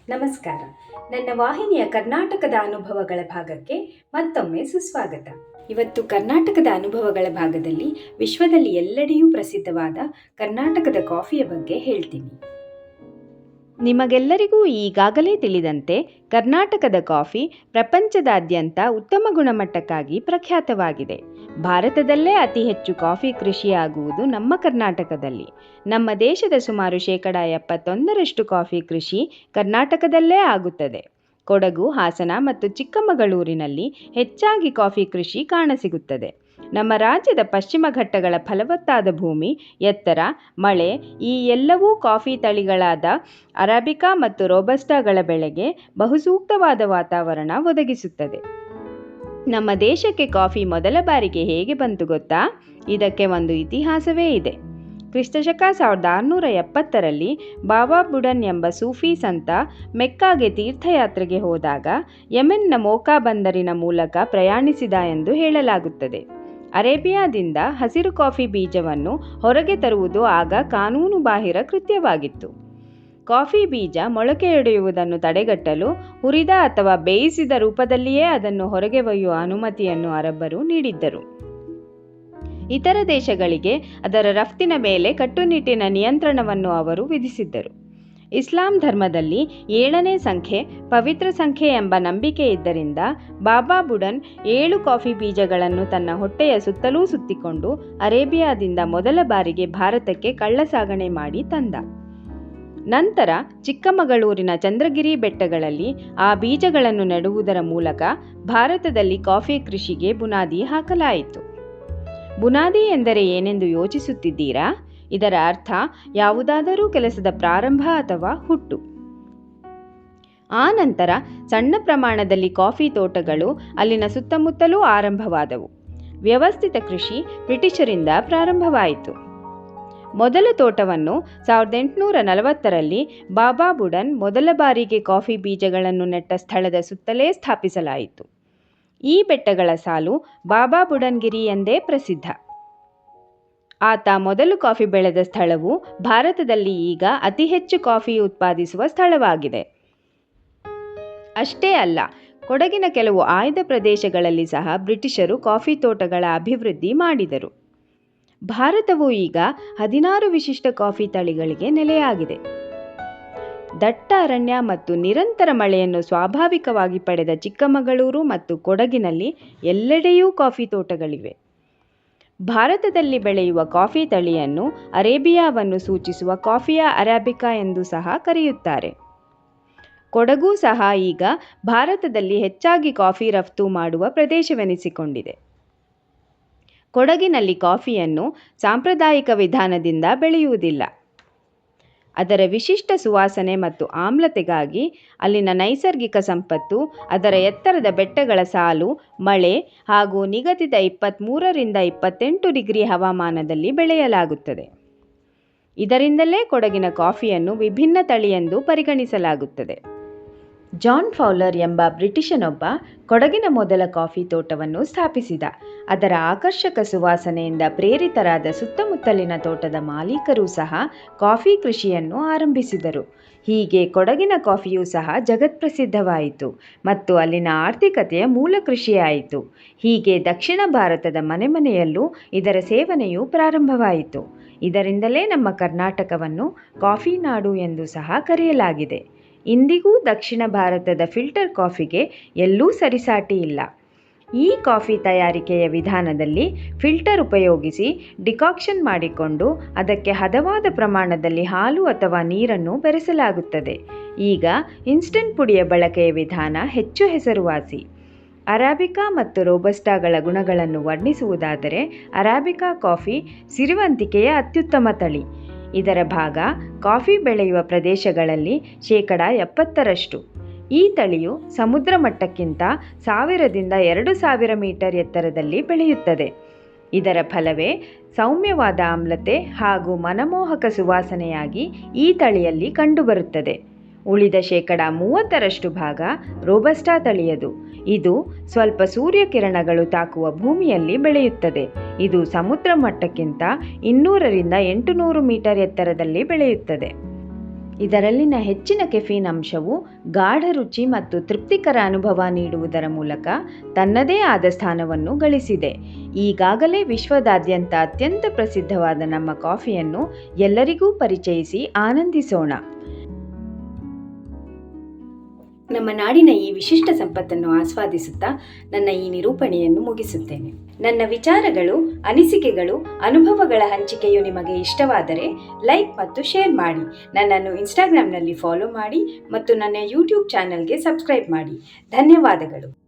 ನಮಸ್ಕಾರ. ನನ್ನ ವಾಹಿನಿಯ ಕರ್ನಾಟಕದ ಅನುಭವಗಳ ಭಾಗಕ್ಕೆ ಮತ್ತೊಮ್ಮೆ ಸುಸ್ವಾಗತ. ಇವತ್ತು ಕರ್ನಾಟಕದ ಅನುಭವಗಳ ಭಾಗದಲ್ಲಿ ವಿಶ್ವದಲ್ಲಿ ಎಲ್ಲೆಡೆಯೂ ಪ್ರಸಿದ್ಧವಾದ ಕರ್ನಾಟಕದ ಕಾಫಿಯ ಬಗ್ಗೆ ಹೇಳ್ತೀನಿ. ನಿಮಗೆಲ್ಲರಿಗೂ ಈಗಾಗಲೇ ತಿಳಿದಂತೆ ಕರ್ನಾಟಕದ ಕಾಫಿ ಪ್ರಪಂಚದಾದ್ಯಂತ ಉತ್ತಮ ಗುಣಮಟ್ಟಕ್ಕಾಗಿ ಪ್ರಖ್ಯಾತವಾಗಿದೆ. ಭಾರತದಲ್ಲೇ ಅತಿ ಹೆಚ್ಚು ಕಾಫಿ ಕೃಷಿಯಾಗುವುದು ನಮ್ಮ ಕರ್ನಾಟಕದಲ್ಲಿ. ನಮ್ಮ ದೇಶದ ಸುಮಾರು 71% ಕಾಫಿ ಕೃಷಿ ಕರ್ನಾಟಕದಲ್ಲೇ ಆಗುತ್ತದೆ. ಕೊಡಗು, ಹಾಸನ ಮತ್ತು ಚಿಕ್ಕಮಗಳೂರಿನಲ್ಲಿ ಹೆಚ್ಚಾಗಿ ಕಾಫಿ ಕೃಷಿ ಕಾಣಸಿಗುತ್ತದೆ. ನಮ್ಮ ರಾಜ್ಯದ ಪಶ್ಚಿಮ ಘಟ್ಟಗಳ ಫಲವತ್ತಾದ ಭೂಮಿ, ಎತ್ತರ, ಮಳೆ ಈ ಎಲ್ಲವೂ ಕಾಫಿ ತಳಿಗಳಾದ ಅರಾಬಿಕಾ ಮತ್ತು ರೋಬಸ್ಟಾಗಳ ಬೆಳೆಗೆ ಬಹುಸೂಕ್ತವಾದ ವಾತಾವರಣ ಒದಗಿಸುತ್ತದೆ. ನಮ್ಮ ದೇಶಕ್ಕೆ ಕಾಫಿ ಮೊದಲ ಬಾರಿಗೆ ಹೇಗೆ ಬಂತು ಗೊತ್ತಾ? ಇದಕ್ಕೆ ಒಂದು ಇತಿಹಾಸವೇ ಇದೆ. ಕ್ರಿಸ್ತಶಕ 1670ರಲ್ಲಿ ಬಾಬಾ ಬುಡನ್ ಎಂಬ ಸೂಫಿ ಸಂತ ಮೆಕ್ಕಾಗೆ ತೀರ್ಥಯಾತ್ರೆಗೆ ಹೋದಾಗ ಯೆಮೆನ್ನ ಮೋಕಾ ಬಂದರಿನ ಮೂಲಕ ಪ್ರಯಾಣಿಸಿದ ಎಂದು ಹೇಳಲಾಗುತ್ತದೆ. ಅರೇಬಿಯಾದಿಂದ ಹಸಿರು ಕಾಫಿ ಬೀಜವನ್ನು ಹೊರಗೆ ತರುವುದು ಆಗ ಕಾನೂನುಬಾಹಿರ ಕೃತ್ಯವಾಗಿತ್ತು. ಕಾಫಿ ಬೀಜ ಮೊಳಕೆಯೊಡೆಯುವುದನ್ನು ತಡೆಗಟ್ಟಲು ಹುರಿದ ಅಥವಾ ಬೇಯಿಸಿದ ರೂಪದಲ್ಲಿಯೇ ಅದನ್ನು ಹೊರಗೆ ಒಯ್ಯುವ ಅನುಮತಿಯನ್ನು ಅರಬ್ಬರು ನೀಡಿದ್ದರು. ಇತರ ದೇಶಗಳಿಗೆ ಅದರ ರಫ್ತಿನ ಮೇಲೆ ಕಟ್ಟುನಿಟ್ಟಿನ ನಿಯಂತ್ರಣವನ್ನು ಅವರು ವಿಧಿಸಿದ್ದರು. ಇಸ್ಲಾಂ ಧರ್ಮದಲ್ಲಿ 7ನೇ ಸಂಖ್ಯೆ ಪವಿತ್ರ ಸಂಖ್ಯೆ ಎಂಬ ನಂಬಿಕೆ ಇದ್ದರಿಂದ ಬಾಬಾ ಬುಡನ್ 7 ಕಾಫಿ ಬೀಜಗಳನ್ನು ತನ್ನ ಹೊಟ್ಟೆಯ ಸುತ್ತಲೂ ಸುತ್ತಿಕೊಂಡು ಅರೇಬಿಯಾದಿಂದ ಮೊದಲ ಬಾರಿಗೆ ಭಾರತಕ್ಕೆ ಕಳ್ಳಸಾಗಣೆ ಮಾಡಿ ತಂದ. ನಂತರ ಚಿಕ್ಕಮಗಳೂರಿನ ಚಂದ್ರಗಿರಿ ಬೆಟ್ಟಗಳಲ್ಲಿ ಆ ಬೀಜಗಳನ್ನು ನೆಡುವುದರ ಮೂಲಕ ಭಾರತದಲ್ಲಿ ಕಾಫಿ ಕೃಷಿಗೆ ಬುನಾದಿ ಹಾಕಲಾಯಿತು. ಬುನಾದಿ ಎಂದರೆ ಏನೆಂದು ಯೋಚಿಸುತ್ತಿದ್ದೀರಾ? ಇದರ ಅರ್ಥ ಯಾವುದಾದರೂ ಕೆಲಸದ ಪ್ರಾರಂಭ ಅಥವಾ ಹುಟ್ಟು. ಆ ನಂತರ ಸಣ್ಣ ಪ್ರಮಾಣದಲ್ಲಿ ಕಾಫಿ ತೋಟಗಳು ಅಲ್ಲಿನ ಸುತ್ತಮುತ್ತಲೂ ಆರಂಭವಾದವು. ವ್ಯವಸ್ಥಿತ ಕೃಷಿ ಬ್ರಿಟಿಷರಿಂದ ಪ್ರಾರಂಭವಾಯಿತು. ಮೊದಲ ತೋಟವನ್ನು 1840ರಲ್ಲಿ ಬಾಬಾ ಬುಡನ್ ಮೊದಲ ಬಾರಿಗೆ ಕಾಫಿ ಬೀಜಗಳನ್ನು ನೆಟ್ಟ ಸ್ಥಳದ ಸುತ್ತಲೇ ಸ್ಥಾಪಿಸಲಾಯಿತು. ಈ ಬೆಟ್ಟಗಳ ಸಾಲು ಬಾಬಾ ಬುಡನ್ಗಿರಿ ಎಂದೇ ಪ್ರಸಿದ್ಧ. ಆತ ಮೊದಲು ಕಾಫಿ ಬೆಳೆದ ಸ್ಥಳವು ಭಾರತದಲ್ಲಿ ಈಗ ಅತಿ ಹೆಚ್ಚು ಕಾಫಿ ಉತ್ಪಾದಿಸುವ ಸ್ಥಳವಾಗಿದೆ. ಅಷ್ಟೇ ಅಲ್ಲ, ಕೊಡಗಿನ ಕೆಲವು ಆಯ್ದ ಪ್ರದೇಶಗಳಲ್ಲಿ ಸಹ ಬ್ರಿಟಿಷರು ಕಾಫಿ ತೋಟಗಳ ಅಭಿವೃದ್ಧಿ ಮಾಡಿದರು. ಭಾರತವು ಈಗ 16 ವಿಶಿಷ್ಟ ಕಾಫಿ ತಳಿಗಳಿಗೆ ನೆಲೆಯಾಗಿದೆ. ದಟ್ಟ ಅರಣ್ಯ ಮತ್ತು ನಿರಂತರ ಮಳೆಯನ್ನು ಸ್ವಾಭಾವಿಕವಾಗಿ ಪಡೆದ ಚಿಕ್ಕಮಗಳೂರು ಮತ್ತು ಕೊಡಗಿನಲ್ಲಿ ಎಲ್ಲೆಡೆಯೂ ಕಾಫಿ ತೋಟಗಳಿವೆ. ಭಾರತದಲ್ಲಿ ಬೆಳೆಯುವ ಕಾಫಿ ತಳಿಯನ್ನು ಅರೇಬಿಯಾವನ್ನು ಸೂಚಿಸುವ ಕಾಫಿಯಾ ಅರಾಬಿಕಾ ಎಂದು ಸಹ ಕರೆಯುತ್ತಾರೆ. ಕೊಡಗು ಸಹ ಈಗ ಭಾರತದಲ್ಲಿ ಹೆಚ್ಚಾಗಿ ಕಾಫಿ ರಫ್ತು ಮಾಡುವ ಪ್ರದೇಶವೆನಿಸಿಕೊಂಡಿದೆ. ಕೊಡಗಿನಲ್ಲಿ ಕಾಫಿಯನ್ನು ಸಾಂಪ್ರದಾಯಿಕ ವಿಧಾನದಿಂದ ಬೆಳೆಯುವುದಿಲ್ಲ. ಅದರ ವಿಶಿಷ್ಟ ಸುವಾಸನೆ ಮತ್ತು ಆಮ್ಲತೆಗಾಗಿ ಅಲ್ಲಿನ ನೈಸರ್ಗಿಕ ಸಂಪತ್ತು, ಅದರ ಎತ್ತರದ ಬೆಟ್ಟಗಳ ಸಾಲು, ಮಳೆ ಹಾಗೂ ನಿಗದಿತ 23ರಿಂದ 28 ಡಿಗ್ರಿ ಹವಾಮಾನದಲ್ಲಿ ಬೆಳೆಯಲಾಗುತ್ತದೆ. ಇದರಿಂದಲೇ ಕೊಡಗಿನ ಕಾಫಿಯನ್ನು ವಿಭಿನ್ನ ತಳಿಯೆಂದು ಪರಿಗಣಿಸಲಾಗುತ್ತದೆ. ಜಾನ್ ಫೌಲರ್ ಎಂಬ ಬ್ರಿಟಿಷನೊಬ್ಬ ಕೊಡಗಿನ ಮೊದಲ ಕಾಫಿ ತೋಟವನ್ನು ಸ್ಥಾಪಿಸಿದ. ಅದರ ಆಕರ್ಷಕ ಸುವಾಸನೆಯಿಂದ ಪ್ರೇರಿತರಾದ ಸುತ್ತಮುತ್ತಲಿನ ತೋಟದ ಮಾಲೀಕರೂ ಸಹ ಕಾಫಿ ಕೃಷಿಯನ್ನು ಆರಂಭಿಸಿದರು. ಹೀಗೆ ಕೊಡಗಿನ ಕಾಫಿಯೂ ಸಹ ಜಗತ್ಪ್ರಸಿದ್ಧವಾಯಿತು ಮತ್ತು ಅಲ್ಲಿನ ಆರ್ಥಿಕತೆಯ ಮೂಲ ಕೃಷಿಯಾಯಿತು. ಹೀಗೆ ದಕ್ಷಿಣ ಭಾರತದ ಮನೆ ಮನೆಯಲ್ಲೂ ಇದರ ಸೇವನೆಯು ಪ್ರಾರಂಭವಾಯಿತು. ಇದರಿಂದಲೇ ನಮ್ಮ ಕರ್ನಾಟಕವನ್ನು ಕಾಫಿ ನಾಡು ಎಂದು ಸಹ ಕರೆಯಲಾಗಿದೆ. ಇಂದಿಗೂ ದಕ್ಷಿಣ ಭಾರತದ ಫಿಲ್ಟರ್ ಕಾಫಿಗೆ ಎಲ್ಲೂ ಸರಿಸಾಟಿ ಇಲ್ಲ. ಈ ಕಾಫಿ ತಯಾರಿಕೆಯ ವಿಧಾನದಲ್ಲಿ ಫಿಲ್ಟರ್ ಉಪಯೋಗಿಸಿ ಡಿಕಾಕ್ಷನ್ ಮಾಡಿಕೊಂಡು ಅದಕ್ಕೆ ಹದವಾದ ಪ್ರಮಾಣದಲ್ಲಿ ಹಾಲು ಅಥವಾ ನೀರನ್ನು ಬೆರೆಸಲಾಗುತ್ತದೆ. ಈಗ ಇನ್ಸ್ಟಂಟ್ ಪುಡಿಯ ಬಳಕೆಯ ವಿಧಾನ ಹೆಚ್ಚು ಹೆಸರುವಾಸಿ. ಅರಾಬಿಕಾ ಮತ್ತು ರೋಬಸ್ಟಾಗಳ ಗುಣಗಳನ್ನು ವರ್ಣಿಸುವುದಾದರೆ ಅರಾಬಿಕಾ ಕಾಫಿ ಸಿರಿವಂತಿಕೆಯ ಅತ್ಯುತ್ತಮ ತಳಿ. ಇದರ ಭಾಗ ಕಾಫಿ ಬೆಳೆಯುವ ಪ್ರದೇಶಗಳಲ್ಲಿ 70%. ಈ ತಳಿಯು ಸಮುದ್ರ ಮಟ್ಟಕ್ಕಿಂತ 1000ರಿಂದ 2000 ಮೀಟರ್ ಎತ್ತರದಲ್ಲಿ ಬೆಳೆಯುತ್ತದೆ. ಇದರ ಫಲವೇ ಸೌಮ್ಯವಾದ ಆಮ್ಲತೆ ಹಾಗೂ ಮನಮೋಹಕ ಸುವಾಸನೆಯಾಗಿ ಈ ತಳಿಯಲ್ಲಿ ಕಂಡುಬರುತ್ತದೆ. ಉಳಿದ 30% ಭಾಗ ರೋಬಸ್ಟಾ ತಳಿಯದು. ಇದು ಸ್ವಲ್ಪ ಸೂರ್ಯಕಿರಣಗಳು ತಾಕುವ ಭೂಮಿಯಲ್ಲಿ ಬೆಳೆಯುತ್ತದೆ. ಇದು ಸಮುದ್ರ ಮಟ್ಟಕ್ಕಿಂತ 200ರಿಂದ 800 ಮೀಟರ್ ಎತ್ತರದಲ್ಲಿ ಬೆಳೆಯುತ್ತದೆ. ಇದರಲ್ಲಿನ ಹೆಚ್ಚಿನ ಕೆಫೀನ್ ಅಂಶವು ಗಾಢ ರುಚಿ ಮತ್ತು ತೃಪ್ತಿಕರ ಅನುಭವ ನೀಡುವುದರ ಮೂಲಕ ತನ್ನದೇ ಆದ ಸ್ಥಾನವನ್ನು ಗಳಿಸಿದೆ. ಈಗಾಗಲೇ ವಿಶ್ವದಾದ್ಯಂತ ಅತ್ಯಂತ ಪ್ರಸಿದ್ಧವಾದ ನಮ್ಮ ಕಾಫಿಯನ್ನು ಎಲ್ಲರಿಗೂ ಪರಿಚಯಿಸಿ ಆನಂದಿಸೋಣ. ನಮ್ಮ ನಾಡಿನ ಈ ವಿಶಿಷ್ಟ ಸಂಪತ್ತನ್ನು ಆಸ್ವಾದಿಸುತ್ತಾ ನನ್ನ ಈ ನಿರೂಪಣೆಯನ್ನು ಮುಗಿಸುತ್ತೇನೆ. ನನ್ನ ವಿಚಾರಗಳು, ಅನಿಸಿಕೆಗಳು, ಅನುಭವಗಳ ಹಂಚಿಕೆಯು ನಿಮಗೆ ಇಷ್ಟವಾದರೆ ಲೈಕ್ ಮತ್ತು ಶೇರ್ ಮಾಡಿ. ನನ್ನನ್ನು ಇನ್ಸ್ಟಾಗ್ರಾಮ್ನಲ್ಲಿ ಫಾಲೋ ಮಾಡಿ ಮತ್ತು ನನ್ನ ಯೂಟ್ಯೂಬ್ ಚಾನಲ್ಗೆ ಸಬ್ಸ್ಕ್ರೈಬ್ ಮಾಡಿ. ಧನ್ಯವಾದಗಳು.